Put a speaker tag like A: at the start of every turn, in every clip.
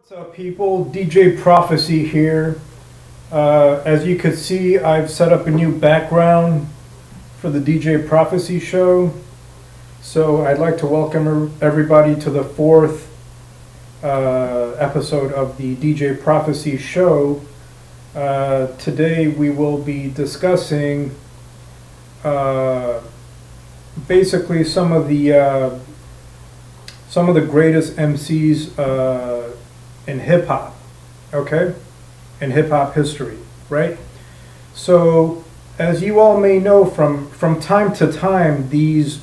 A: What's up, people? DJ Prophecy here. As you can see, I've set up a new background for the DJ Prophecy show. So I'd like to welcome everybody to the fourth episode of the DJ Prophecy show. Today we will be discussing basically some of the greatest MCs in hip hop, okay, in hip hop history, right? So, as you all may know, from time to time, these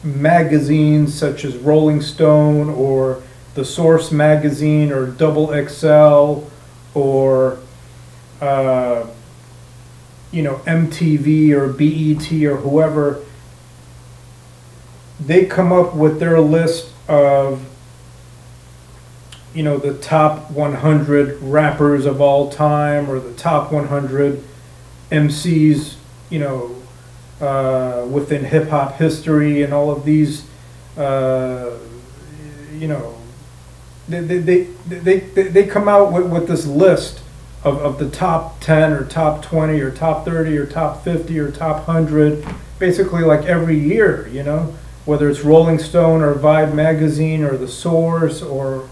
A: magazines such as Rolling Stone or The Source magazine or Double XL or MTV or BET or whoever, they come up with their list of the top 100 rappers of all time or the top 100 MCs, within hip hop history and all of these, they come out with this list of the top 10 or top 20 or top 30 or top 50 or top 100, basically like every year, whether it's Rolling Stone or Vibe magazine or The Source or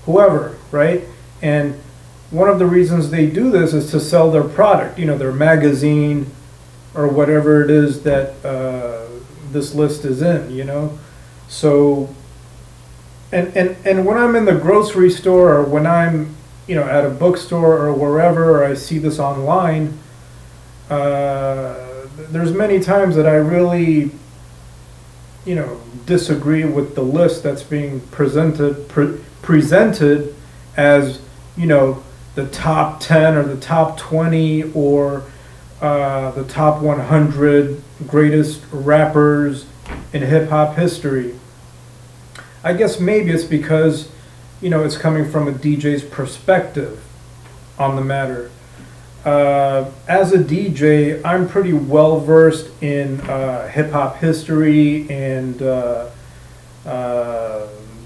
A: whoever, right? And one of the reasons they do this is to sell their product, their magazine or whatever it is that this list is in, So, and when I'm in the grocery store or when I'm, at a bookstore or wherever, or I see this online, there's many times that I really, disagree with the list that's being presented as, the top 10 or the top 20 or the top 100 greatest rappers in hip-hop history. I guess maybe it's because, it's coming from a DJ's perspective on the matter. As a DJ, I'm pretty well versed in hip-hop history and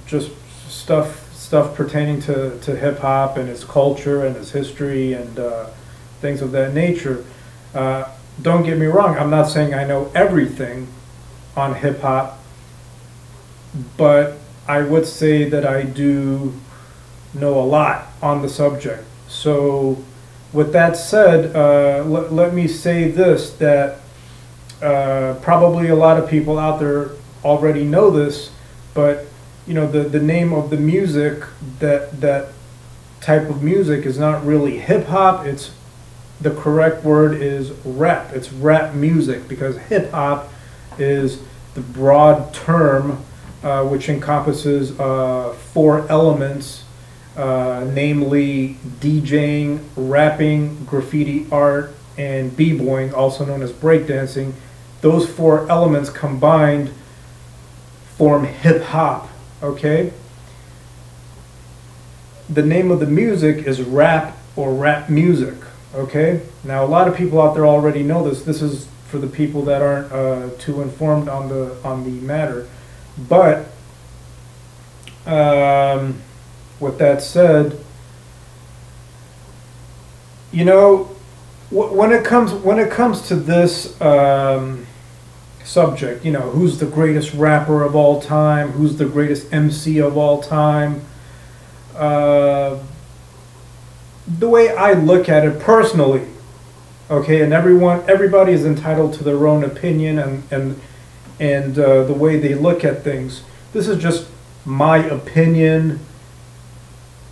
A: just stuff pertaining to hip-hop and its culture and its history and things of that nature. Don't get me wrong, I'm not saying I know everything on hip-hop, but I would say that I do know a lot on the subject. So with that said, let me say this, that probably a lot of people out there already know this, but the name of the music, that type of music is not really hip hop. It's the correct word is rap. It's rap music, because hip hop is the broad term which encompasses 4 elements, namely DJing, rapping, graffiti art, and b-boying, also known as breakdancing. Those 4 elements combined form hip hop. Okay, the name of the music is rap or rap music. Okay, now a lot of people out there already know this. This is for the people that aren't too informed on the matter. But with that said, when it comes to this subject, who's the greatest rapper of all time, who's the greatest MC of all time, the way I look at it personally, okay, and everybody is entitled to their own opinion and the way they look at things. This is just my opinion,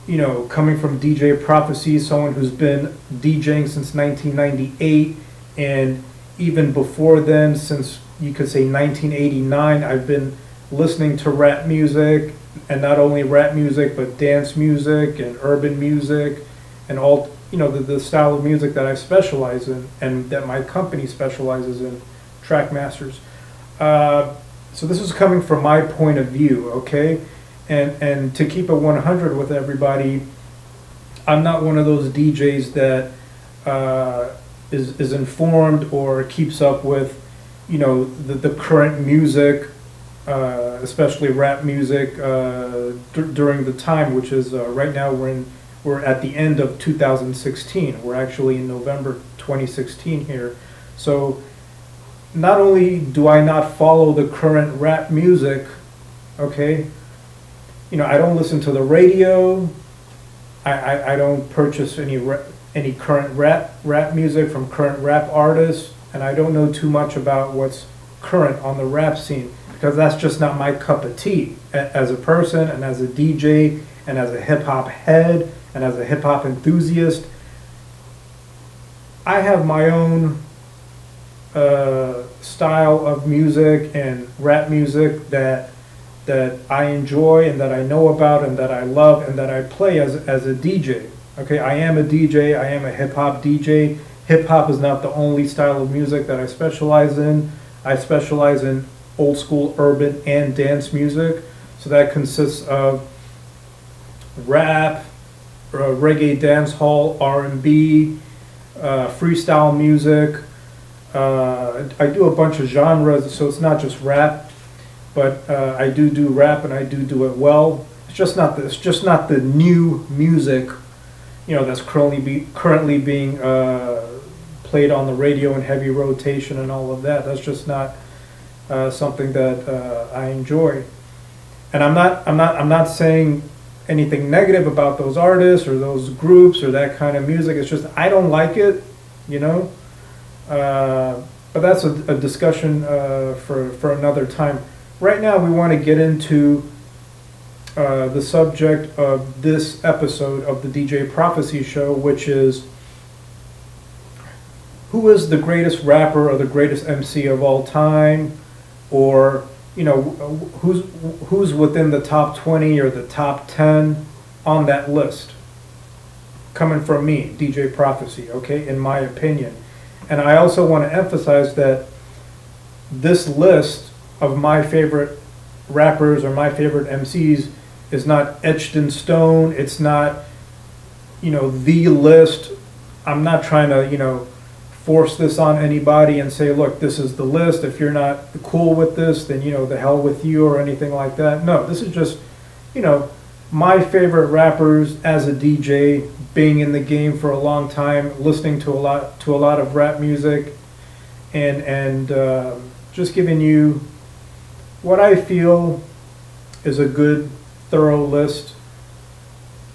A: coming from DJ Prophecy, someone who's been DJing since 1998, and even before then, since you could say 1989, I've been listening to rap music, and not only rap music, but dance music and urban music and all, the style of music that I specialize in and that my company specializes in, Trackmasters. So this is coming from my point of view, okay? And to keep it 100 with everybody, I'm not one of those DJs that is informed or keeps up with, the current music especially rap music during the time, which is right now we're at the end of 2016. We're actually in November 2016 here. So not only do I not follow the current rap music, okay, I don't listen to the radio. I don't purchase any current rap music from current rap artists, and I don't know too much about what's current on the rap scene, because that's just not my cup of tea as a person and as a DJ and as a hip hop head and as a hip hop enthusiast. I have my own style of music and rap music that I enjoy and that I know about and that I love and that I play as a DJ. Okay, I am a DJ, I am a hip hop DJ. Hip hop is not the only style of music that I specialize in. I specialize in old school, urban, and dance music. So that consists of rap, reggae, dancehall, R&B, freestyle music. I do a bunch of genres, so it's not just rap, but I do rap and I do it well. It's just not the new music, that's currently being played on the radio in heavy rotation and all of that. That's just not something that I enjoy. And I'm not saying anything negative about those artists or those groups or that kind of music. It's just I don't like it, but that's a discussion for another time. Right now, we want to get into the subject of this episode of the DJ Prophecy Show, which is who is the greatest rapper or the greatest MC of all time, or who's within the top 20 or the top 10 on that list, coming from me, DJ Prophecy, okay, in my opinion. And I also want to emphasize that this list of my favorite rappers or my favorite MCs is not etched in stone. It's not, the list. I'm not trying to, force this on anybody and say, look, this is the list. If you're not cool with this, then, the hell with you or anything like that. No, this is just, my favorite rappers as a DJ, being in the game for a long time, listening to a lot of rap music, and just giving you what I feel is a good, thorough list,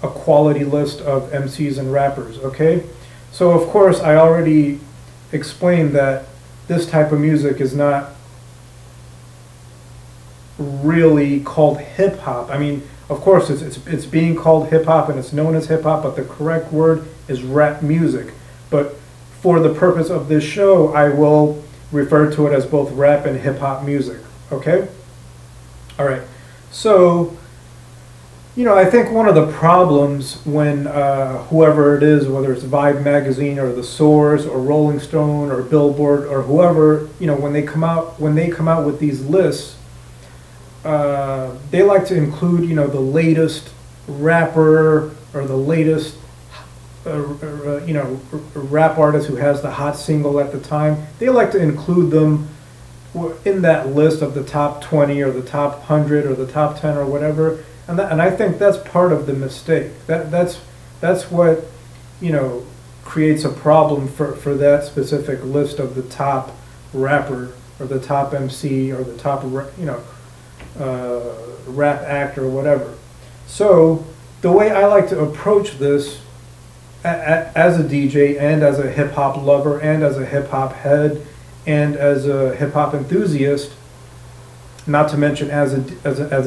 A: a quality list of MCs and rappers, okay? So of course I already explained that this type of music is not really called hip hop. I mean, of course it's being called hip hop and it's known as hip hop, but the correct word is rap music. But for the purpose of this show, I will refer to it as both rap and hip hop music, okay? All right, so I think one of the problems when whoever it is, whether it's Vibe magazine or The Source or Rolling Stone or Billboard or whoever, when they come out with these lists, they like to include the latest rapper or the latest rap artist who has the hot single at the time. They like to include them in that list of the top 20 or the top 100 or the top 10 or whatever. And I think that's part of the mistake. That's what creates a problem for that specific list of the top rapper or the top MC or the top rap actor or whatever. So the way I like to approach this as a DJ and as a hip hop lover and as a hip hop head and as a hip hop enthusiast, not to mention as a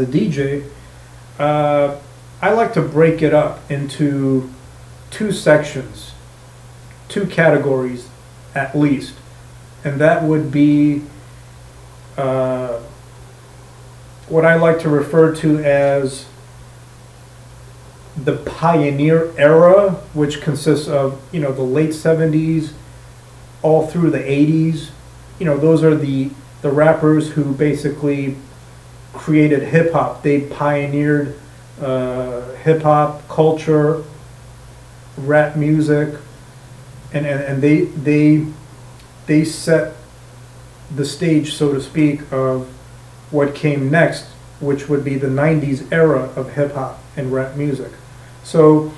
A: DJ. I like to break it up into two sections, two categories at least, and that would be what I like to refer to as the pioneer era, which consists of the late 70s all through the 80s. Those are the rappers who basically created hip hop. They pioneered hip hop culture, rap music, and they set the stage, so to speak, of what came next, which would be the 90s era of hip-hop and rap music. So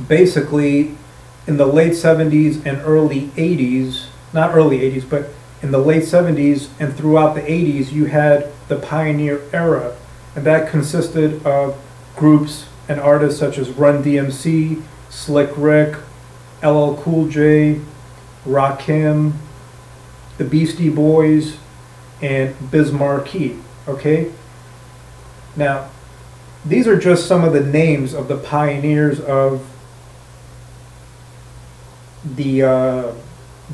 A: basically, in the late 70s and early 80s, not early 80s, but in the late 70s and throughout the 80s, you had the pioneer era, and that consisted of groups and artists such as Run DMC, Slick Rick, LL Cool J, Rakim, the Beastie Boys, and Biz Markie. Okay? Now, these are just some of the names of the pioneers of the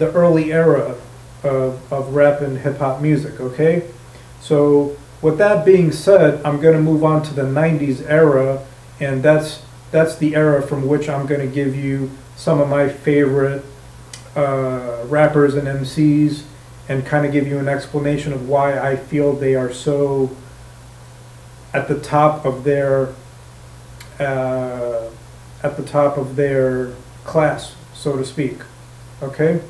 A: early era of rap and hip-hop music, okay? So with that being said, I'm going to move on to the 90s era, and that's the era from which I'm going to give you some of my favorite rappers and MCs, and kind of give you an explanation of why I feel they are so at the top of their class, so to speak, okay?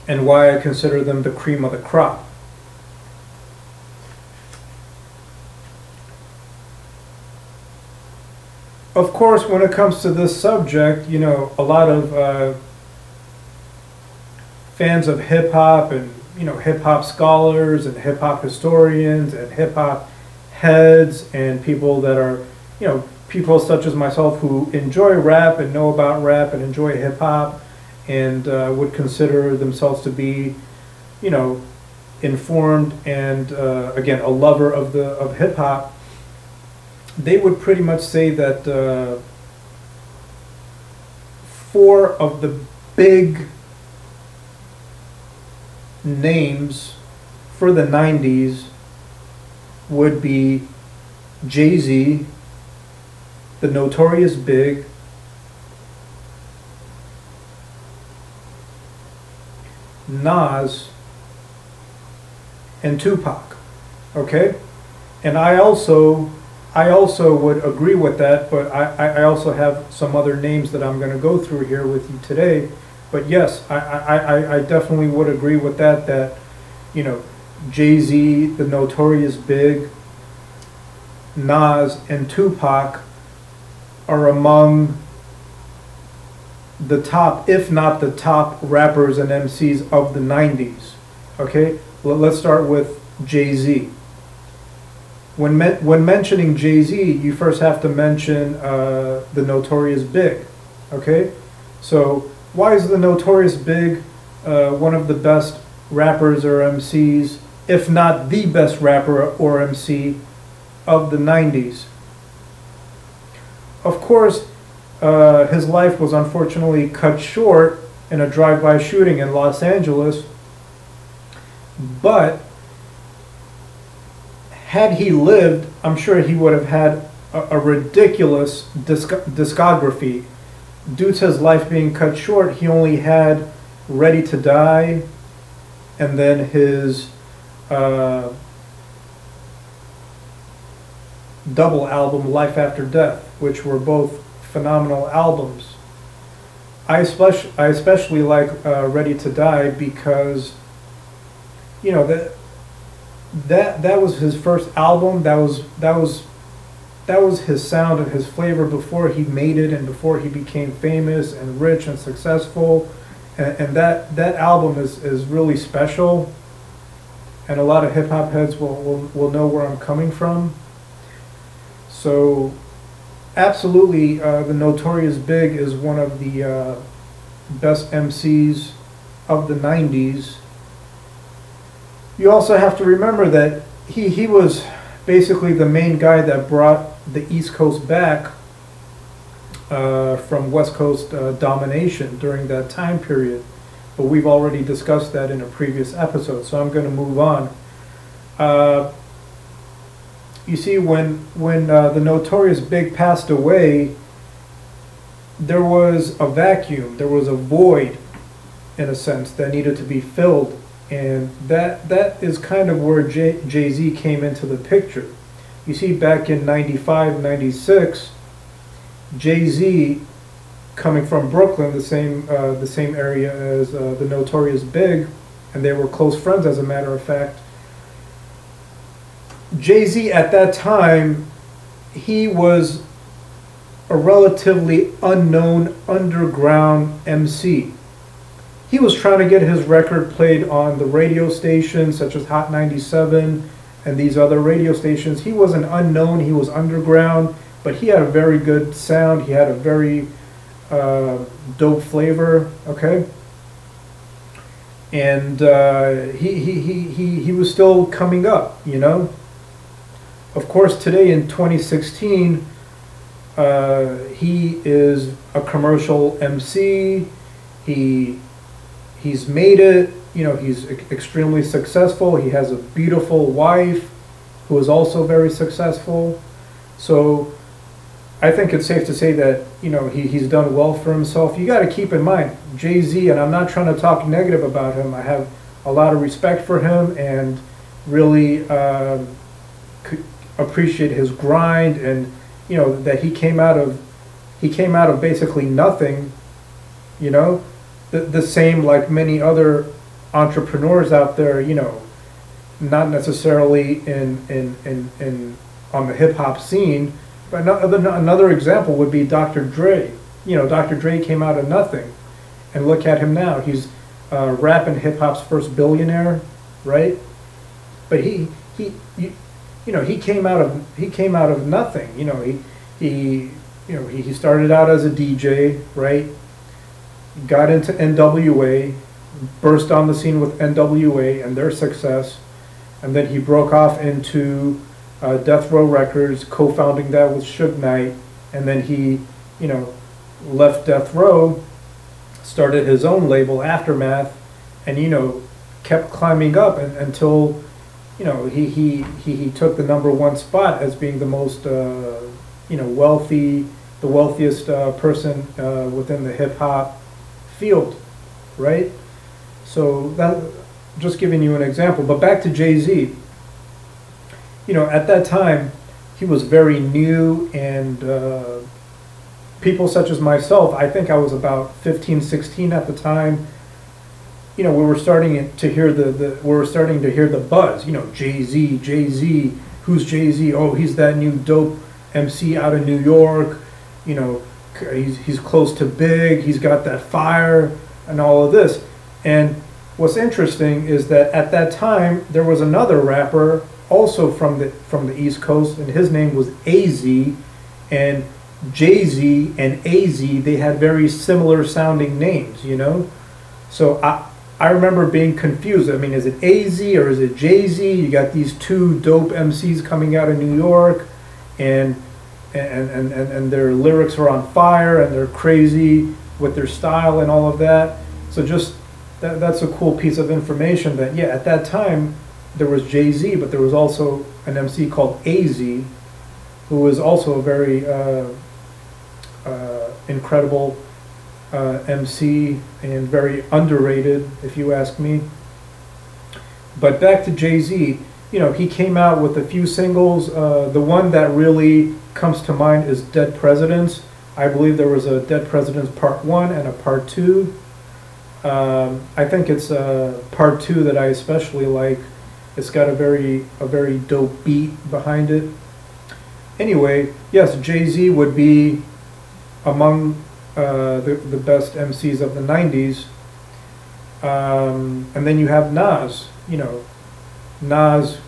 A: And why I consider them the cream of the crop. Of course, when it comes to this subject, you know, a lot of fans of hip-hop and, you know, hip-hop scholars and hip-hop historians and hip-hop heads and people that are, you know, people such as myself who enjoy rap and know about rap and enjoy hip-hop and would consider themselves to be, you know, informed and, again, a lover of hip-hop, they would pretty much say that 4 of the big names for the 90s would be Jay-Z, the Notorious Big, Nas, and Tupac. Okay? And I also would agree with that, but I also have some other names that I'm going to go through here with you today. But yes, I definitely would agree with that, you know, Jay-Z, the Notorious Big, Nas, and Tupac are among the top, if not the top, rappers and MCs of the 90s. Okay? Well, let's start with Jay-Z. When mentioning Jay-Z, you first have to mention the Notorious Big. Okay? So why is the Notorious Big one of the best rappers or MCs, if not the best rapper or MC of the 90s? Of course, his life was unfortunately cut short in a drive-by shooting in Los Angeles, but had he lived, I'm sure he would have had a ridiculous discography. Due to his life being cut short, he only had Ready to Die and then his double album Life After Death, which were both phenomenal albums. I especially like Ready to Die because, you know, that was his first album. That was his sound and his flavor before he made it and before he became famous and rich and successful. And that album is really special, and a lot of hip hop heads will know where I'm coming from. So absolutely, the Notorious Big is one of the best MCs of the 90s. You also have to remember that he was basically the main guy that brought the East Coast back from West Coast domination during that time period. But we've already discussed that in a previous episode, so I'm going to move on. You see, when the Notorious Big passed away, there was a vacuum, there was a void, in a sense, that needed to be filled. And that is kind of where Jay-Z came into the picture. You see, back in 95, 96, Jay-Z, coming from Brooklyn, the same area as the Notorious Big, and they were close friends, as a matter of fact. Jay-Z at that time, he was a relatively unknown underground MC. He was trying to get his record played on the radio stations such as Hot 97 and these other radio stations. He was an unknown, he was underground, but he had a very good sound, he had a very dope flavor, okay? And he was still coming up, you know? Of course, today in 2016, he is a commercial MC. He's made it. You know, he's extremely successful. He has a beautiful wife who is also very successful. So I think it's safe to say that, you know, he's done well for himself. You got to keep in mind, Jay-Z, and I'm not trying to talk negative about him. I have a lot of respect for him and really appreciate his grind, and you know that he came out of basically nothing, you know, the same like many other entrepreneurs out there, you know, not necessarily in on the hip hop scene, but another example would be Dr. Dre. You know, Dr. Dre came out of nothing, and look at him now. He's rap and hip hop's first billionaire, right? But you know, he came out of nothing. You know, he started out as a DJ, right? Got into NWA, burst on the scene with NWA and their success, and then he broke off into Death Row Records, co-founding that with Suge Knight, and then he, you know, left Death Row, started his own label, Aftermath, and you know, kept climbing up until, you know, he took the #1 spot as being the most, you know, the wealthiest person within the hip hop field, right? So that, just giving you an example. But back to Jay-Z. You know, at that time, he was very new, and people such as myself, I think I was about 15, 16 at the time. You know, we were starting to hear the buzz. You know, Jay-Z, who's Jay-Z? Oh, he's that new dope MC out of New York. You know, he's close to big. He's got that fire and all of this. And what's interesting is that at that time there was another rapper also from the East Coast, and his name was AZ. And Jay-Z and AZ, they had very similar sounding names. You know, so I remember being confused. I mean, is it AZ or is it Jay-Z? You got these two dope MCs coming out of New York, and their lyrics are on fire, and they're crazy with their style and all of that. So just that's a cool piece of information that, yeah, at that time there was Jay-Z, but there was also an MC called AZ, who was also a very incredible MC and very underrated, if you ask me. But back to Jay-Z, you know, he came out with a few singles. The one that really comes to mind is Dead Presidents. I believe there was a Dead Presidents Part 1 and a Part 2. I think it's Part 2 that I especially like. It's got a very dope beat behind it. Anyway, yes, Jay-Z would be among the best MCs of the 90s. And then you have Nas. You know, Nas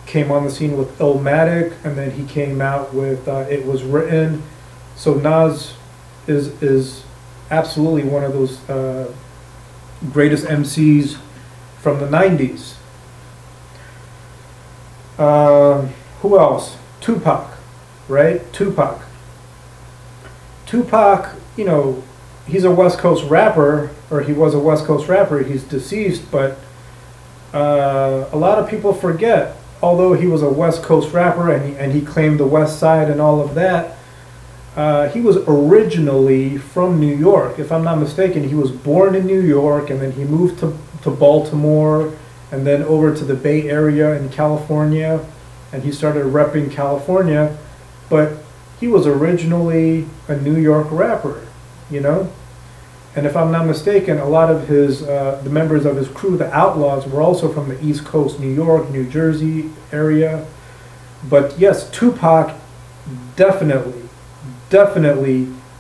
A: came on the scene with Illmatic, and then he came out with It Was Written. So Nas is absolutely one of those greatest MCs from the 90s. Who else? Tupac, right? Tupac, you know, he's a West Coast rapper, or he was a West Coast rapper. He's deceased, but a lot of people forget, although he was a West Coast rapper and he claimed the West Side and all of that, he was originally from New York. If I'm not mistaken, he was born in New York, and then he moved to Baltimore, and then over to the Bay Area in California, and he started repping California. But he was originally a New York rapper, you know? And if I'm not mistaken, a lot of his, the members of his crew, the Outlaws, were also from the East Coast, New York, New Jersey area. But yes, Tupac definitely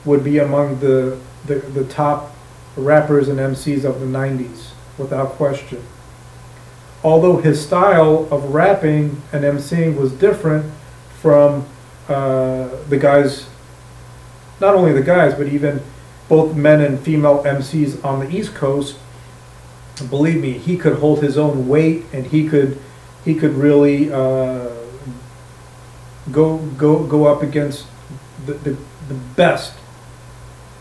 A: would be among the top rappers and MCs of the 90s, without question. Although his style of rapping and MCing was different from the guys, not only the guys, but even both men and female MCs on the East Coast. Believe me, he could hold his own weight, and he could really go up against the best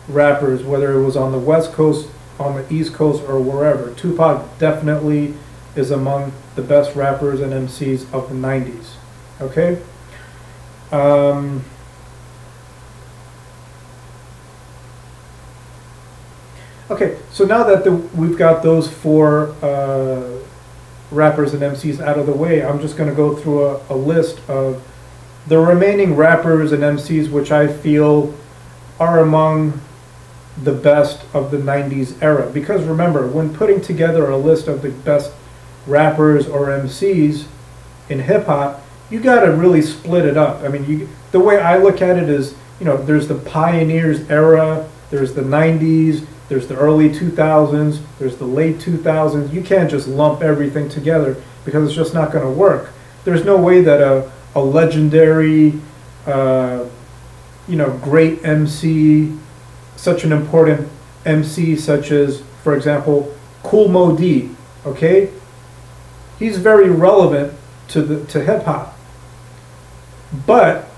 A: rappers, whether it was on the West Coast, on the East Coast, or wherever. Tupac definitely is among the best rappers and MCs of the 90s. Okay? Okay, so now that we've got those four rappers and MCs out of the way, I'm just going to go through a list of the remaining rappers and MCs which I feel are among the best of the 90s era. Because remember, when putting together a list of the best rappers or MCs in hip-hop, you got to really split it up. I mean, the way I look at it is, you know, there's the Pioneers era, there's the 90s, there's the early 2000s, there's the late 2000s. You can't just lump everything together because it's just not going to work. There's no way that a legendary, you know, great MC, such an important MC such as, for example, Kool Moe Dee, okay? He's very relevant to hip hop, but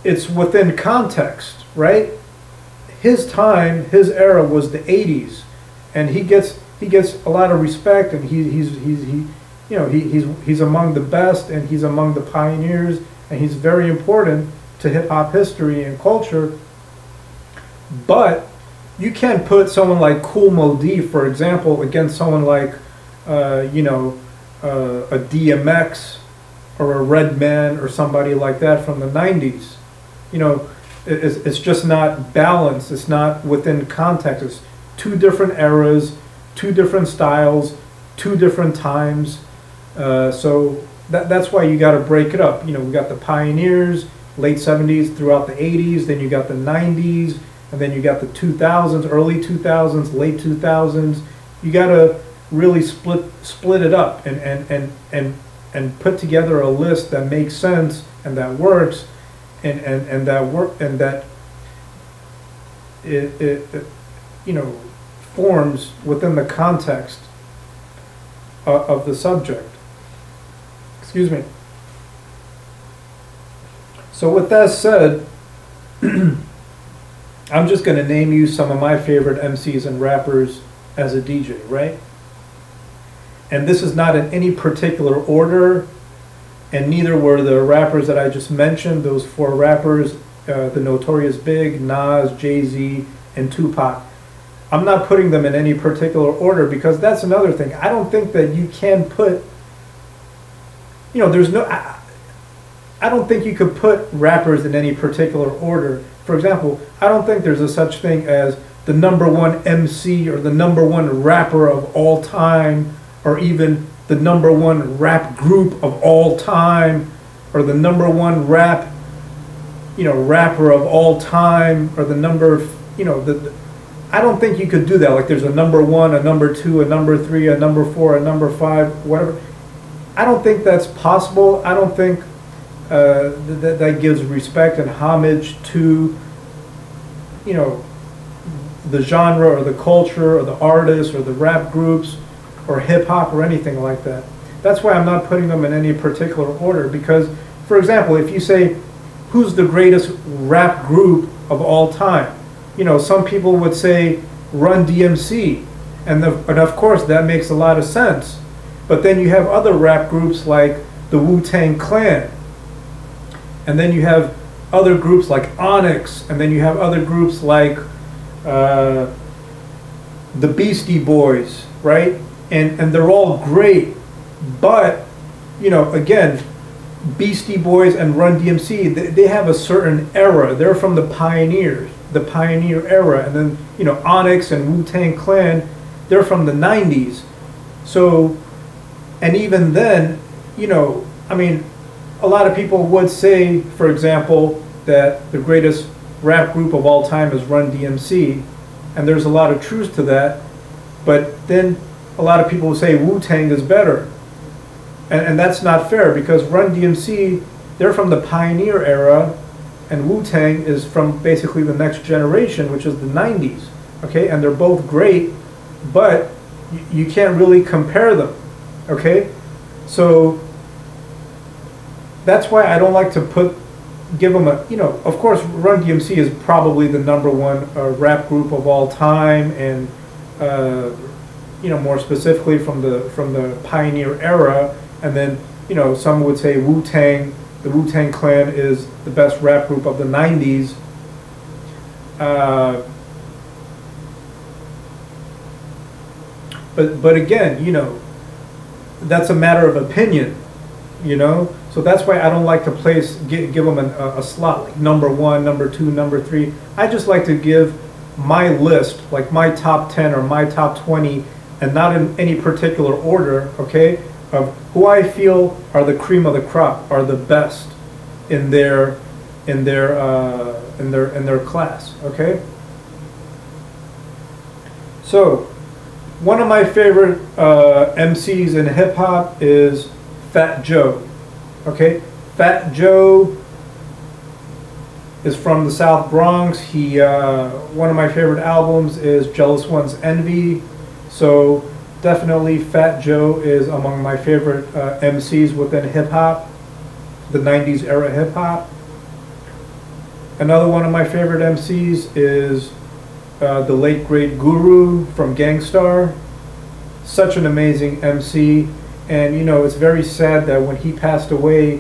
A: it's within context, right? His time, his era was the 80s, and he gets a lot of respect, and he's among the best, and he's among the pioneers, and he's very important to hip hop history and culture. But you can't put someone like Kool Moe Dee, for example, against someone like you know, a DMX or a Redman or somebody like that from the 90s. You know, it's just not balanced. It's not within context. It's two different eras, two different styles, two different times. So that's why you got to break it up. You know, we got the pioneers, late 70s throughout the 80s, then you got the 90s, and then you got the 2000s, early 2000s, late 2000s. You got to really split it up and put together a list that makes sense and that works, and that it you know, forms within the context of the subject. Excuse me. So with that said, I'm just going to name you some of my favorite MCs and rappers as a DJ, right? And this is not in any particular order, and neither were the rappers that I just mentioned, those four rappers, the Notorious Big, Nas, Jay-Z, and Tupac. I'm not putting them in any particular order because that's another thing. I don't think that you can put, you know, there's no, I don't think you could put rappers in any particular order. For example, I don't think there's a such thing as the #1 MC or the #1 rapper of all time, or even the #1 rap group of all time, or the #1 rap, you know, rapper of all time, or the you know, I don't think you could do that. Like there's a #1, a #2, a #3, a #4, a #5, whatever. I don't think that's possible. I don't think that gives respect and homage to, you know, the genre or the culture or the artists or the rap groups or hip hop or anything like that. That's why I'm not putting them in any particular order, because, for example, if you say, who's the greatest rap group of all time? You know, some people would say Run DMC, and of course that makes a lot of sense. But then you have other rap groups like the Wu-Tang Clan, and then you have other groups like Onyx, and then you have other groups like the Beastie Boys, right? And they're all great, but, you know, again, Beastie Boys and Run DMC, they have a certain era. They're from the pioneer era. And then, you know, Onyx and Wu-Tang Clan, they're from the 90s. So, and even then, you know, I mean, a lot of people would say, for example, that the greatest rap group of all time is Run DMC, and there's a lot of truth to that. But then a lot of people will say Wu-Tang is better. And that's not fair, because Run DMC, they're from the pioneer era, and Wu-Tang is from basically the next generation, which is the 90s. Okay, and they're both great, but you can't really compare them. Okay, so that's why I don't like to give them a, you know, of course Run DMC is probably the #1 rap group of all time, and you know, more specifically from the pioneer era. And then, you know, some would say Wu-Tang, the Wu-Tang Clan is the best rap group of the 90s. But again, you know, that's a matter of opinion, you know. So that's why I don't like to give them a slot like #1, #2, #3. I just like to give my list, like my top 10 or my top 20, and not in any particular order, okay, of who I feel are the cream of the crop, are the best in their class, okay. So one of my favorite MCs in hip hop is Fat Joe. Okay, Fat Joe is from the South Bronx. He one of my favorite albums is Jealous One's Envy. So definitely Fat Joe is among my favorite MCs within hip hop, the 90s era hip hop. Another one of my favorite MCs is the late great Guru from Gangstar. Such an amazing MC. And you know, it's very sad that when he passed away,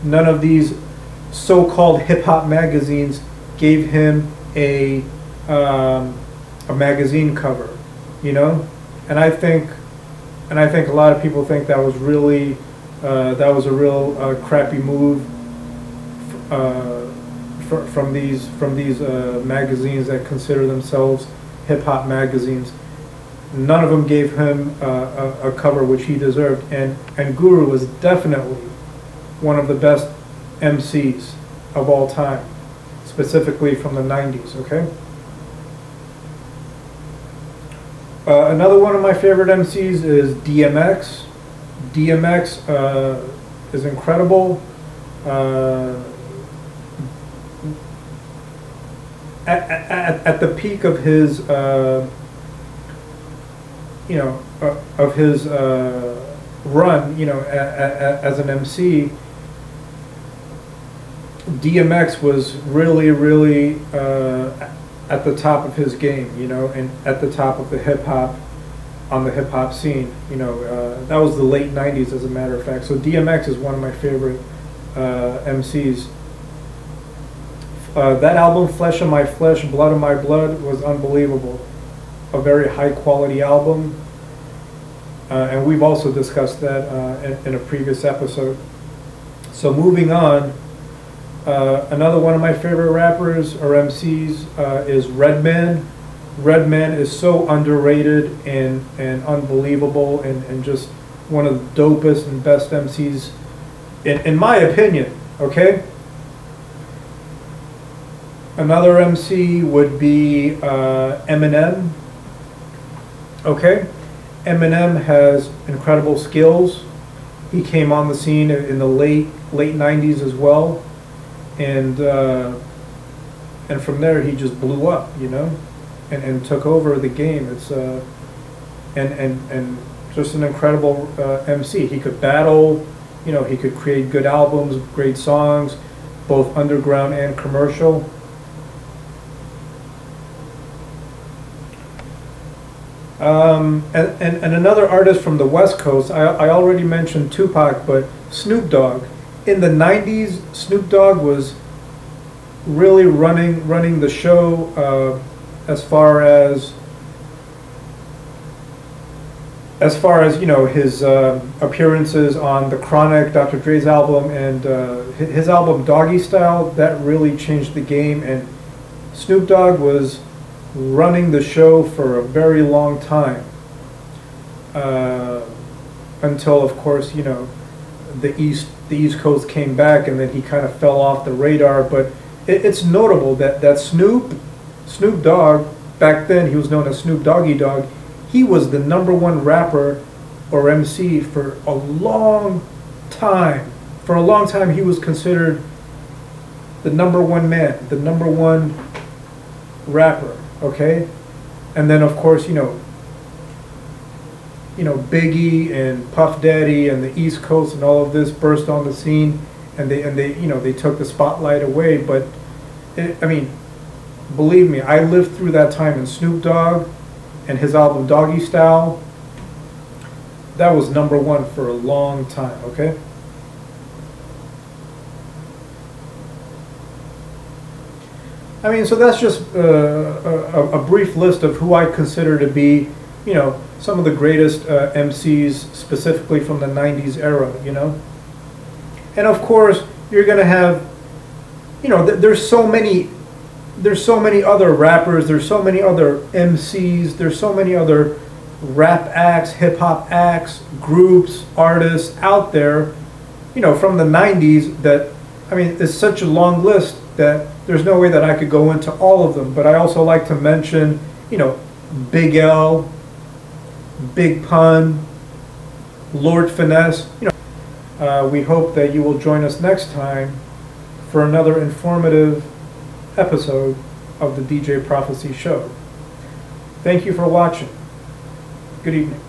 A: none of these so-called hip-hop magazines gave him a magazine cover, you know. And I think a lot of people think that was really that was a real crappy move from these magazines that consider themselves hip-hop magazines. None of them gave him a cover which he deserved, and Guru was definitely one of the best MCs of all time, specifically from the 90s, okay? Another one of my favorite MCs is DMX. DMX is incredible. At the peak of his you know, of his run, you know, as an MC, DMX was really, really at the top of his game, you know, and at the top of the hip hop, on the hip hop scene, you know. That was the late 90s, as a matter of fact. So DMX is one of my favorite MCs. That album, Flesh of My Flesh, Blood of My Blood, was unbelievable. A very high quality album, and we've also discussed that in a previous episode. So moving on, another one of my favorite rappers or MCs is Redman. Redman is so underrated and unbelievable, and just one of the dopest and best MCs in my opinion, okay? Another MC would be Eminem. Okay, Eminem has incredible skills. He came on the scene in the late 90s as well, and from there he just blew up, you know, and took over the game. It's and just an incredible MC. He could battle, you know, he could create good albums, great songs, both underground and commercial. And another artist from the West Coast, I already mentioned Tupac, but Snoop Dogg. In the 90s, Snoop Dogg was really running the show as far as as far as, you know, his appearances on the Chronic, Dr. Dre's album, and his album Doggy Style, that really changed the game. And Snoop Dogg was running the show for a very long time, until, of course, you know, the East Coast came back, and then he kind of fell off the radar. But it's notable that Snoop Dogg, back then he was known as Snoop Doggy Dogg, he was the #1 rapper or MC for a long time. For a long time, he was considered the #1 man, the #1 rapper, okay? And then, of course, you know, Biggie and Puff Daddy and the East Coast and all of this burst on the scene, and they you know, they took the spotlight away. But I mean, believe me, I lived through that time. And Snoop Dogg and his album Doggy Style, that was #1 for a long time, okay? I mean, so that's just a brief list of who I consider to be, you know, some of the greatest MCs, specifically from the 90s era, you know? And of course, you're gonna have, you know, there's so many other rappers, there's so many other MCs, there's so many other rap acts, hip hop acts, groups, artists out there, you know, from the 90s that, I mean, it's such a long list that there's no way that I could go into all of them. But I also like to mention, you know, Big L, Big Pun, Lord Finesse. You know, we hope that you will join us next time for another informative episode of the DJ Prophecy Show. Thank you for watching. Good evening.